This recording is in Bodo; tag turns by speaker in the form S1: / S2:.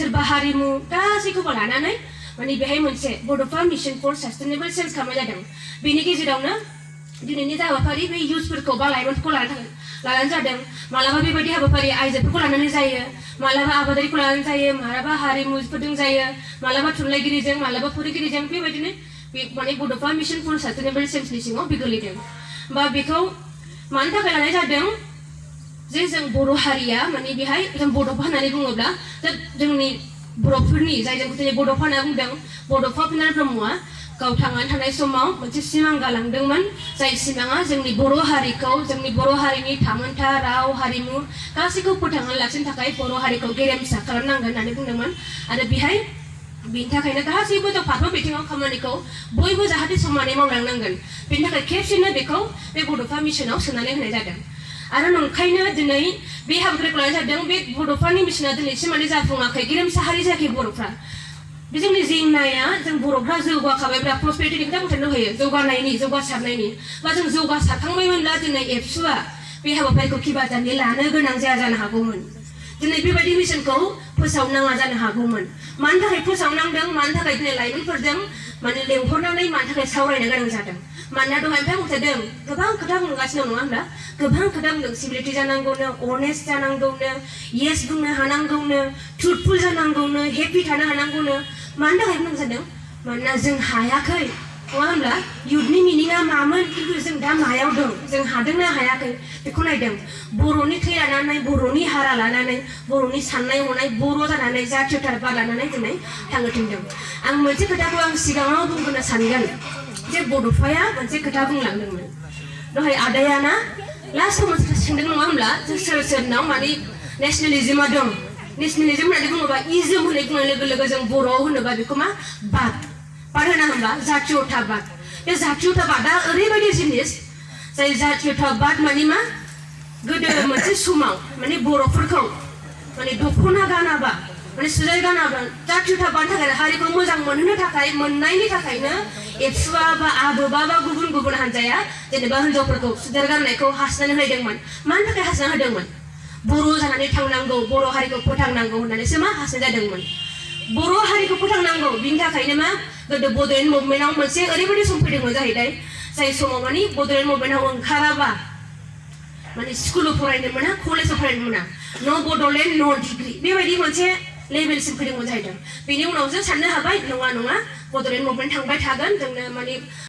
S1: सोरबा हारिमु गासैखौबो लानानै माने बेहाय मोनसे बड'फा मिशन फर सास्टेनेबल चेन्ज खालामनाय जादों। बेनि गेजेरावनो दिनैनि हाबाफारि बे इयुथफोरखौ बा लाइमोनफोरखौ लानानै जादों। मालाबा बेबायदि हाबाफारि आइजोफोरखौ लानानै जायो, मालाबा आबादारिखौ लानानै जायो, मालाबा हारिमुफोरजों जायो, मालाबा थुनलाइगिरिजों, मालाबा फोरोंगिरिजों बेबायदिनो माने बड'फा मिशन फर सास्टेनेबल चेन्जनि सिङाव बे गोलैदों। बा बेखौ मानि थाखाय लानाय जादों जे जों बर' हारिया माने बेहाय जों बड'फा होननानै बुङोब्ला जोंनि बर'फोरनि जायजों दिनै बड'फा होनना बुंदों, बड'फा उपेन्द्र ब्रह्मआ गाव थांनानै थानाय समाव मोनसे सिमां गालांदोंमोन, जाय सिमाङा जोंनि बर' हारिखौ, जोंनि बर' हारिनि थामोनथा राव हारिमु गासैखौ फोथांनानै लाखिनो थाखाय बर' हारिखौ गेरेमसा खालामनांगोन होननानै बुंदोंमोन। आरो बेहाय बेनि थाखायनो गासैबो जों फारफ्रोम बिथिङाव खामानिखौ बयबो जाहाथे समानै मावलांनांगोन, बेनि थाखाय खेबसेनो बेखौ बे बड'फा मिशनाव सोनानै होनाय जादों। आरो नंखायनो दिनै बे हाबाफारिखौ लानाय जादों। बे बड'फानि मिशना दिनैसिम माने जाफुङाखै, गेरेमसा हारि जायाखै बर'फ्रा। बे जोंनि जेंनाया जों बर'फ्रा जौगाखाबायब्ला प्रस्पेरिटिनि खोथा बुंथारनो होयो, जौगासारनायनि बा जों जौगासारखांबायमोनब्ला दिनै एबसुआ बे हाबाफारिखौ खिबाजानि लानो गोनां जाया जानो हागौमोन। दिनै बेबायदि मिशनखौ फोसावनाङा जानो हागौमोन। मानि थाखाय फोसावनांदों, मानि थाखाय दिनै लाइमोनफोरजों माने लेंहरनानै मानि थाखाय सावरायनो गोनां जादों। मानोना दहायनिफ्राय बुंथारदों गोबां खोथा बुंगासिनो दं, नङा होनब्ला? गोबां खोथा बुंदों, सिभिलिटि जानांगौनो, अनेस्ट जानांगौनो, येस बुंनो हानांगौनो, ट्रुथफुल जानांगौनो, हेपि थानो हानांगौनो। मानि थाखाय बुंनांगौ जादों? मानोना जों हायाखै, नङा होनब्ला? युथनि मिनिङा मामोन, खिन्थु जों दा मायाव दं, जों हादोंना हायाखै बेखौ नायदों। बर'नि थै लानानै, बर'नि हारा लानानै, बर'नि साननाय हनाय बर' जानानै, जातीयता बार लानानै दिनै थांनो थिनदों। आं मोनसे खोथाखौ आं सिगाङाव बुंग्रोनो सानगोन जे बड'फाया मोनसे खोथा बुंलांदोंमोन दहाय आदाया ना, लास्टआव मोनसे सोंदों, नङा होनब्ला? सोर सोरनाव माने नेसनेलिजमा दं। नेसनेलिजम होननानै बुङोबा इजम होननाय बुंनाय लोगो लोगो जों बर'आव होनोबा बेखौ मा बाद होना होनबा जातीयताबाद। बे जातीयताबादा ओरैबायदि जिनिस जाय जातीयताबाद माने मा गोदो मोनसे समाव माने बर'फोरखौ माने दख'ना गानाबा माने सुजाय गानाबा जातीयताबादनि थाखाय हारिखौ मोजां मोनहोनो थाखाय मोननायनि थाखायनो एबसुआ बा आबोबा बा गुबुन गुबुन हान्जाया जेनेबा हिनजावफोरखौ सुजाय गाननायखौ हासिनानै होदोंमोन। मानि थाखाय हासिना होदोंमोन? बर' जानानै थांनांगौ, बर' हारिखौ फोथांनांगौ होननानैसो मा हासिना जादोंमोन। बर' हारिखौ फोथांनांगौ बिनि थाखायनो मा गोदो बड'लेण्ड मुभमेन्टआव मोनसे ओरैबायदि सम फैदोंमोन जाहैबाय, जाय समाव माने बड'लेण्ड मुभमेन्टआव ओंखाराबा माने स्कुलाव फरायनो मोना, कलेजाव फरायनो मोना, न' बड'लेण्ड न' डिग्री बेबायदि मोनसे लेभेलसिम फैदोंमोन जाहैदों। बेनि उनावसो साननो हाबाय नङा बड'लेण्ड मुभमेन्ट थांबाय थागोन, जोंनो माने